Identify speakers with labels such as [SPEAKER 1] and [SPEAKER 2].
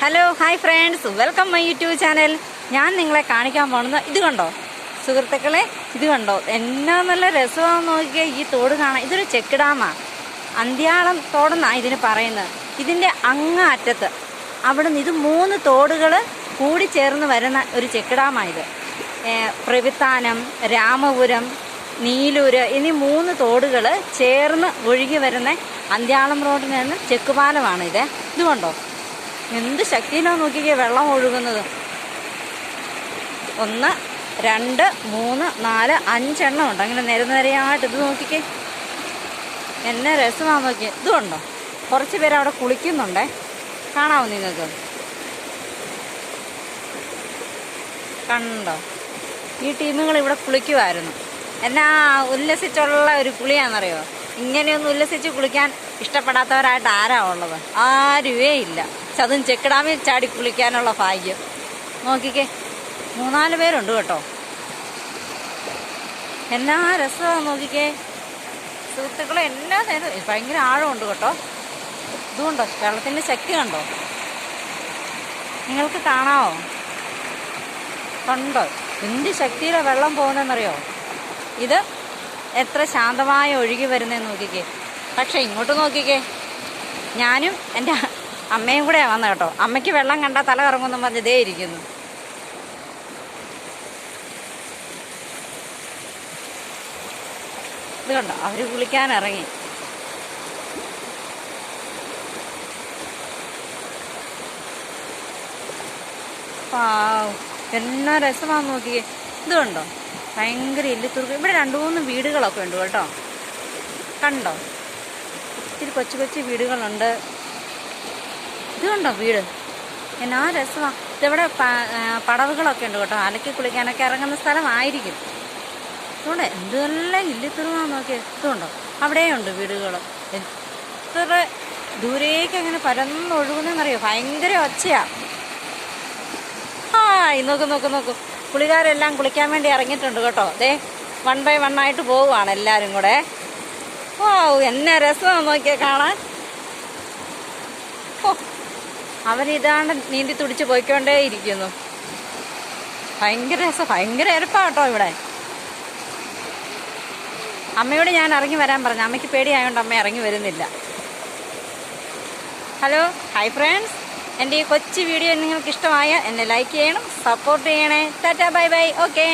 [SPEAKER 1] Hello hi friends, welcome my YouTube channel. ഞാൻ നിങ്ങളെ കാണിക്കാൻ പോകുന്നത് ഇത് കണ്ടോ സുഹൃത്തുക്കളെ, ഇത് കണ്ടോ എന്നാ നല്ല രസമാണെന്ന് നോക്കിയാൽ ഈ തോട് കാണാൻ. ഇതൊരു ചെക്ക് ഡാമാണ്, അന്ത്യാളം തോടെന്നാണ് ഇതിന് പറയുന്നത്. ഇതിൻ്റെ അങ്ങ അറ്റത്ത് അവിടുന്ന് ഇത് 3 തോടുകൾ കൂടി ചേർന്ന് വരുന്ന ഒരു ചെക്ക് ഡാമാണിത്. പ്രവിത്താനം, രാമപുരം, നീലൂര് എന്നീ 3 തോടുകൾ ചേർന്ന് ഒഴുകി വരുന്ന അന്ത്യാളം റോഡിൽ നിന്ന് ചെക്കുപാലമാണിത്. ഇത് കണ്ടോ എന്ത് ശക്തിയിലാണ് നോക്കിക്കേ വെള്ളം ഒഴുകുന്നത്. 1 2 3 4 5 എണ്ണം ഉണ്ട് അങ്ങനെ നിരനിരയായിട്ട്. ഇത് നോക്കിക്കേ എന്നെ രസമാണ് നോക്കിയേ. ഇത് കണ്ടോ കുറച്ച് പേര് അവിടെ കുളിക്കുന്നുണ്ടേ, കാണാമോ നിങ്ങൾക്ക്? കണ്ടോ ഈ ടീമുകൾ ഇവിടെ കുളിക്കുമായിരുന്നു. എന്നാ ഉല്ലസിച്ചുള്ള ഒരു കുളിയാണെന്നറിയോ? ഇങ്ങനെയൊന്നും ഉല്ലസിച്ച് കുളിക്കാൻ ഇഷ്ടപ്പെടാത്തവരായിട്ട് ആരാ ഉള്ളത്? ആരുവേ ഇല്ല. അതും ചെക്ക് ഡാമിൽ ചാടി കുളിക്കാനുള്ള ഭാഗ്യം. നോക്കിക്കേ 3-4 പേരുണ്ട് കേട്ടോ. എന്നാ രസമാണ് നോക്കിക്കേ സുഹൃത്തുക്കളെ. എല്ലാ നേരം ഭയങ്കര ആഴമുണ്ട് കേട്ടോ. ഇതുകൊണ്ടോ വെള്ളത്തിൻ്റെ ശക്തി കണ്ടോ നിങ്ങൾക്ക് കാണാമോ? കണ്ടോ എന്ത് ശക്തിയിലാണ് വെള്ളം പോകുന്നതെന്നറിയോ? ഇത് എത്ര ശാന്തമായി ഒഴുകി വരുന്നതെന്ന് നോക്കിക്കേ. പക്ഷെ ഇങ്ങോട്ട് നോക്കിക്കേ, ഞാനും എൻ്റെ അമ്മയും കൂടെയാണ് വന്നത് കേട്ടോ. അമ്മയ്ക്ക് വെള്ളം കണ്ടാൽ തല കറങ്ങുമെന്നും പറഞ്ഞ് ഇതേ ഇരിക്കുന്നു. ഇത് കണ്ടോ അവർ കുളിക്കാനിറങ്ങി. എന്നാ രസമാണെന്ന് നോക്കിക്കേ. ഇത് കണ്ടോ ഭയങ്കര ഇല്ലിത്തുറുക്ക്. ഇവിടെ 2-3 വീടുകളൊക്കെ ഉണ്ട് കേട്ടോ. കണ്ടോ ഇത്തിരി കൊച്ചു കൊച്ചു വീടുകളുണ്ട്. ഇത് കണ്ടോ വീട് എന്നാ രസമാണ്. ഇതിവിടെ പടവുകളൊക്കെ ഉണ്ട് കേട്ടോ. അലക്കി കുളിക്കാനൊക്കെ ഇറങ്ങുന്ന സ്ഥലമായിരിക്കും. അതുകൊണ്ട് എന്ത് നല്ല ഇല്ലിത്തുറുവാന്ന് നോക്കിയാൽ. ഇതുണ്ടോ അവിടെയുണ്ട് വീടുകൾ. എത്ര ദൂരേക്ക് അങ്ങനെ പരന്നൊഴുകുന്നറിയോ? ഭയങ്കര ഒച്ചയാണ്. നോക്കൂ പുള്ളിക്കാരെല്ലാം കുളിക്കാൻ വേണ്ടി ഇറങ്ങിയിട്ടുണ്ട് കേട്ടോ. ദേ 1 by 1 ആയിട്ട് പോവുകയാണ് എല്ലാവരും കൂടെ. എന്നെ രസമാണ് നോക്കിയാൽ കാണാൻ. അവരിതാണ്ട് നീന്തി തുടിച്ച് പോയിക്കൊണ്ടേ ഇരിക്കുന്നു. ഭയങ്കര രസം, ഭയങ്കര എരപ്പാണ് കേട്ടോ ഇവിടെ. അമ്മയോട് ഞാൻ ഇറങ്ങി വരാൻ പറഞ്ഞു. അമ്മയ്ക്ക് പേടിയായതുകൊണ്ട് അമ്മ ഇറങ്ങി വരുന്നില്ല. ഹലോ ഹായ് ഫ്രണ്ട്സ്, എൻ്റെ ഈ കൊച്ചു വീഡിയോ നിങ്ങൾക്ക് ഇഷ്ടമായ എന്നെ ലൈക്ക് ചെയ്യണം, സപ്പോർട്ട് ചെയ്യണേ. Tata bye bye. ഓക്കേ.